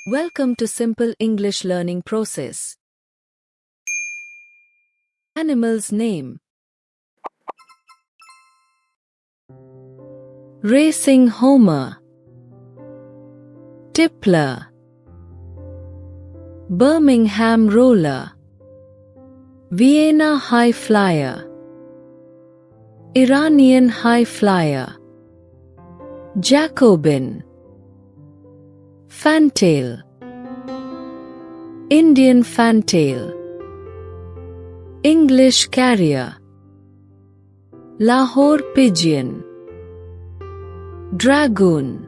Welcome to Simple English Learning Process. Animal's name. Racing Homer. Tippler. Birmingham Roller. Vienna High Flyer. Iranian High Flyer. Jacobin. Fantail. Indian Fantail. English Carrier. Lahore Pigeon. Dragoon.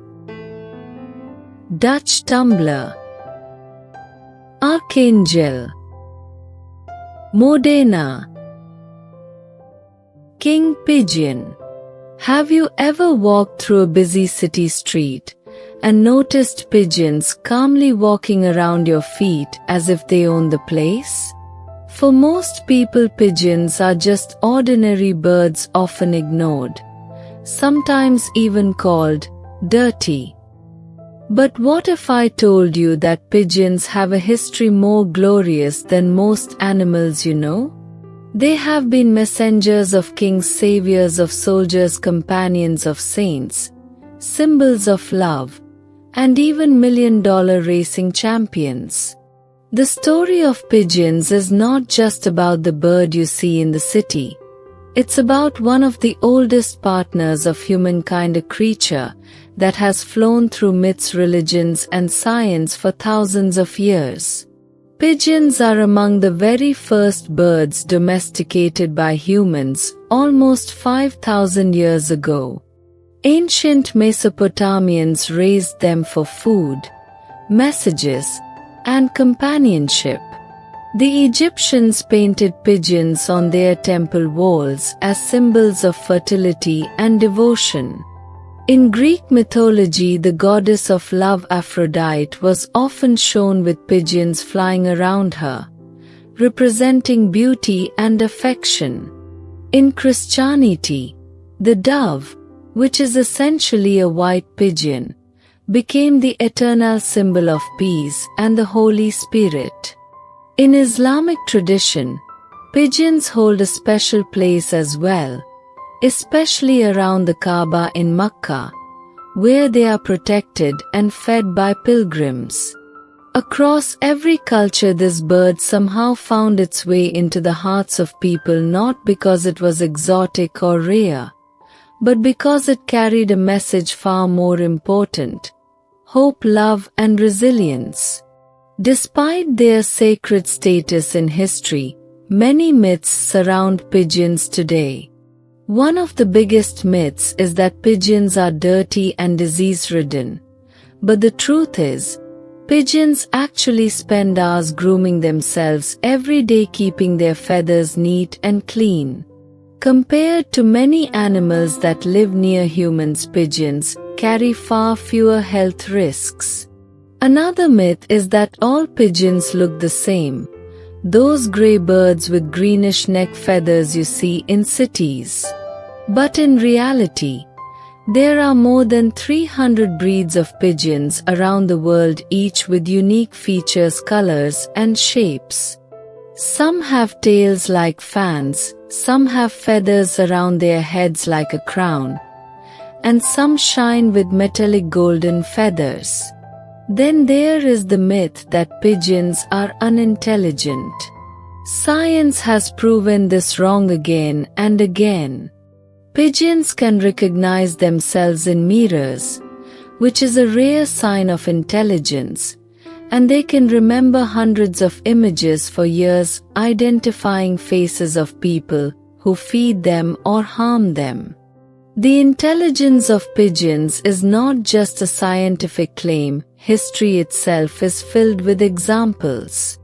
Dutch Tumbler. Archangel. Modena. King Pigeon. Have you ever walked through a busy city street and noticed pigeons calmly walking around your feet as if they own the place? For most people, pigeons are just ordinary birds, often ignored, sometimes even called dirty. But what if I told you that pigeons have a history more glorious than most animals you know? They have been messengers of kings, saviors of soldiers, companions of saints, symbols of love, and even million-dollar racing champions. The story of pigeons is not just about the bird you see in the city. It's about one of the oldest partners of humankind, a creature that has flown through myths, religions, and science for thousands of years. Pigeons are among the very first birds domesticated by humans, almost 5,000 years ago. Ancient Mesopotamians raised them for food, messages, and companionship. The Egyptians painted pigeons on their temple walls as symbols of fertility and devotion. In Greek mythology, the goddess of love Aphrodite was often shown with pigeons flying around her, representing beauty and affection. In Christianity, the dove, which is essentially a white pigeon, became the eternal symbol of peace and the Holy Spirit. In Islamic tradition, pigeons hold a special place as well, especially around the Kaaba in Makkah, where they are protected and fed by pilgrims. Across every culture, this bird somehow found its way into the hearts of people, not because it was exotic or rare, but because it carried a message far more important: hope, love, and resilience. Despite their sacred status in history, many myths surround pigeons today. One of the biggest myths is that pigeons are dirty and disease-ridden. But the truth is, pigeons actually spend hours grooming themselves every day, keeping their feathers neat and clean. Compared to many animals that live near humans, pigeons carry far fewer health risks. Another myth is that all pigeons look the same, those gray birds with greenish neck feathers you see in cities. But in reality, there are more than 300 breeds of pigeons around the world, each with unique features, colors, and shapes. Some have tails like fans, some have feathers around their heads like a crown, and some shine with metallic golden feathers. Then there is the myth that pigeons are unintelligent. Science has proven this wrong again and again. Pigeons can recognize themselves in mirrors, which is a rare sign of intelligence, and they can remember hundreds of images for years, identifying faces of people who feed them or harm them. The intelligence of pigeons is not just a scientific claim. History itself is filled with examples.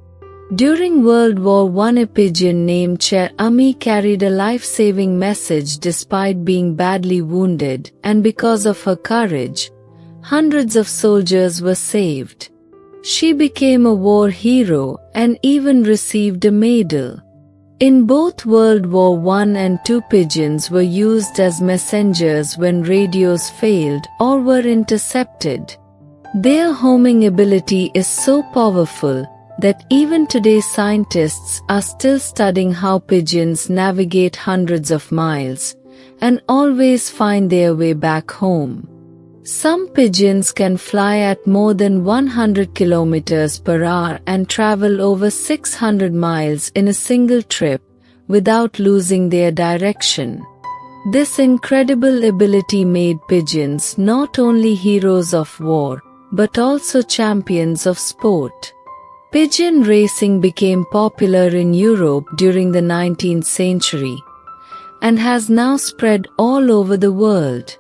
During World War I, a pigeon named Cher Ami carried a life-saving message despite being badly wounded, and because of her courage, hundreds of soldiers were saved. She became a war hero and even received a medal. In both World War I and II, pigeons were used as messengers when radios failed or were intercepted. Their homing ability is so powerful that even today scientists are still studying how pigeons navigate hundreds of miles and always find their way back home. Some pigeons can fly at more than 100 kilometers per hour and travel over 600 miles in a single trip without losing their direction. This incredible ability made pigeons not only heroes of war, but also champions of sport. Pigeon racing became popular in Europe during the 19th century and has now spread all over the world.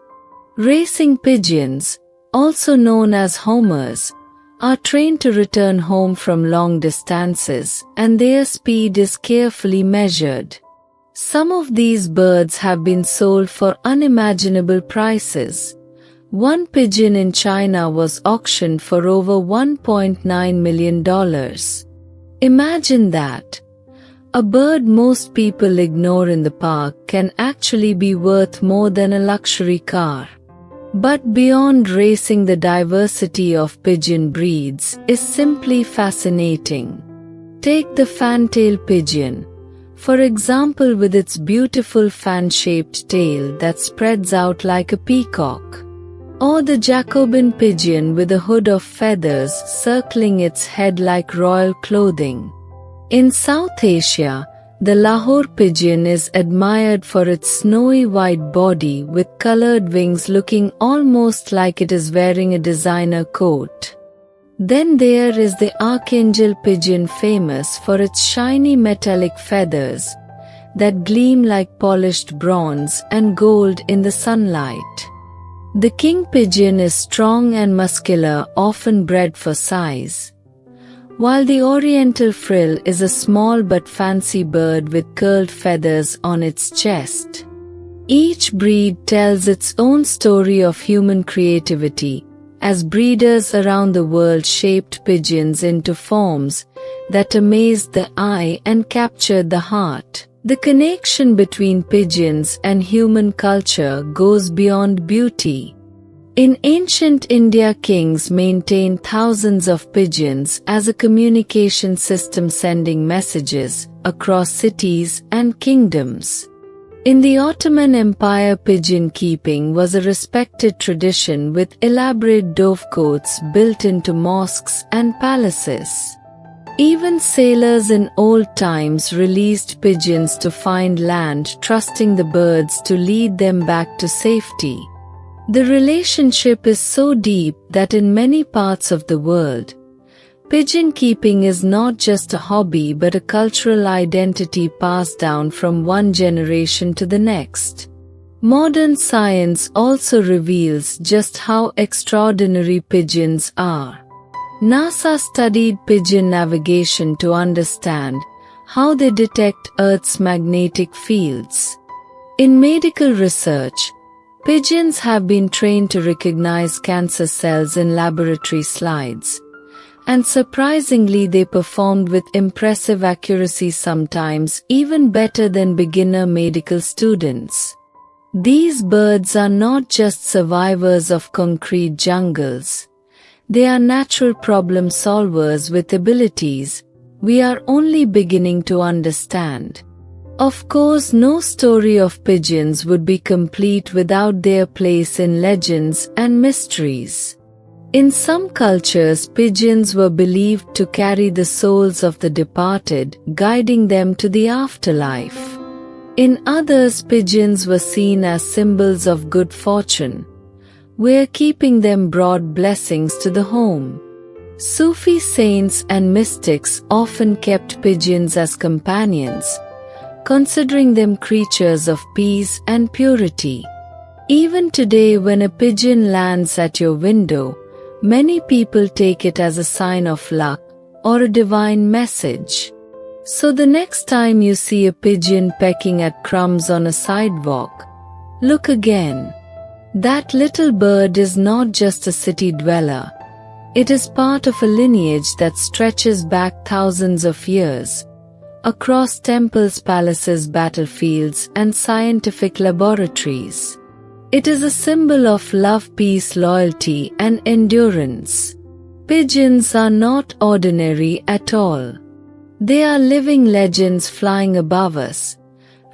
Racing pigeons, also known as homers, are trained to return home from long distances, and their speed is carefully measured. Some of these birds have been sold for unimaginable prices. One pigeon in China was auctioned for over $1.9 million. Imagine that. A bird most people ignore in the park can actually be worth more than a luxury car. But beyond racing, the diversity of pigeon breeds is simply fascinating. Take the fantail pigeon, for example, with its beautiful fan-shaped tail that spreads out like a peacock. Or the Jacobin pigeon with a hood of feathers circling its head like royal clothing. In South Asia, the Lahore pigeon is admired for its snowy white body with colored wings looking almost like it is wearing a designer coat. Then there is the Archangel pigeon, famous for its shiny metallic feathers that gleam like polished bronze and gold in the sunlight. The king pigeon is strong and muscular, often bred for size, while the oriental frill is a small but fancy bird with curled feathers on its chest. Each breed tells its own story of human creativity, as breeders around the world shaped pigeons into forms that amazed the eye and captured the heart. The connection between pigeons and human culture goes beyond beauty. In ancient India, kings maintained thousands of pigeons as a communication system, sending messages across cities and kingdoms. In the Ottoman Empire, pigeon keeping was a respected tradition, with elaborate dovecotes built into mosques and palaces. Even sailors in old times released pigeons to find land, trusting the birds to lead them back to safety. The relationship is so deep that in many parts of the world, pigeon keeping is not just a hobby but a cultural identity passed down from one generation to the next. Modern science also reveals just how extraordinary pigeons are. NASA studied pigeon navigation to understand how they detect Earth's magnetic fields. In medical research, pigeons have been trained to recognize cancer cells in laboratory slides, and surprisingly they performed with impressive accuracy, sometimes even better than beginner medical students. These birds are not just survivors of concrete jungles. They are natural problem solvers with abilities we are only beginning to understand. Of course, no story of pigeons would be complete without their place in legends and mysteries. In some cultures, pigeons were believed to carry the souls of the departed, guiding them to the afterlife. In others, pigeons were seen as symbols of good fortune, where keeping them brought blessings to the home. Sufi saints and mystics often kept pigeons as companions, considering them creatures of peace and purity. Even today, when a pigeon lands at your window, many people take it as a sign of luck or a divine message. So the next time you see a pigeon pecking at crumbs on a sidewalk, look again. That little bird is not just a city dweller. It is part of a lineage that stretches back thousands of years, across temples, palaces, battlefields, and scientific laboratories. It is a symbol of love, peace, loyalty, and endurance. Pigeons are not ordinary at all. They are living legends flying above us,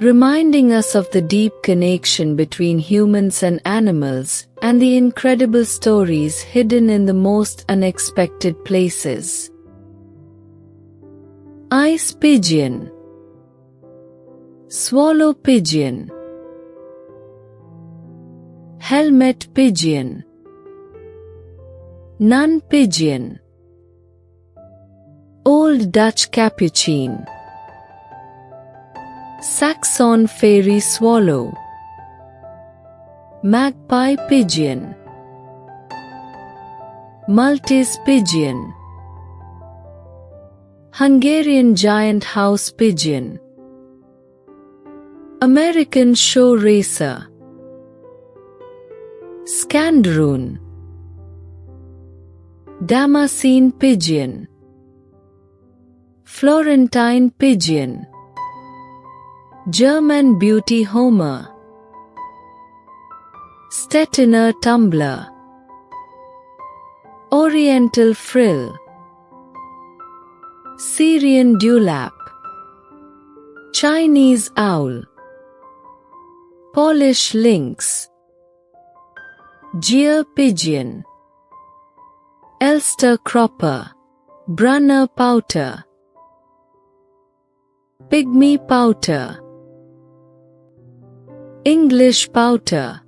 reminding us of the deep connection between humans and animals and the incredible stories hidden in the most unexpected places. Ice pigeon, swallow pigeon, helmet pigeon, nun pigeon, Old Dutch capuchin, Saxon fairy swallow, magpie pigeon, Maltese pigeon, Hungarian giant house pigeon, American show racer, Scandaroon, Damascene pigeon, Florentine pigeon, German beauty Homer, Stettiner tumbler, Oriental frill, Syrian dewlap, Chinese owl, Polish lynx, Gyr pigeon, Elster cropper, Brunner pouter, Pygmy pouter, English pouter,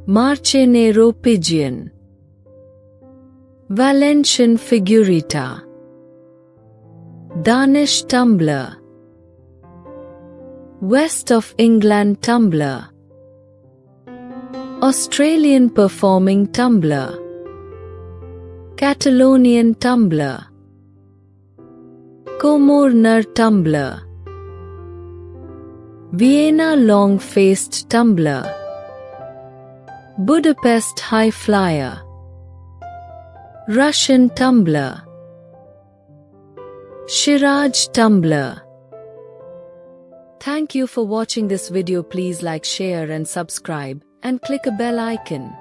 Marcenero pigeon, Valencian figurita, Danish tumbler, West of England tumbler, Australian performing tumbler, Catalonian tumbler, Comorner tumbler, Vienna long-faced tumbler, Budapest high flyer, Russian tumbler, Shiraz tumbler. Thank you for watching this video. Please like, share and subscribe and click a bell icon.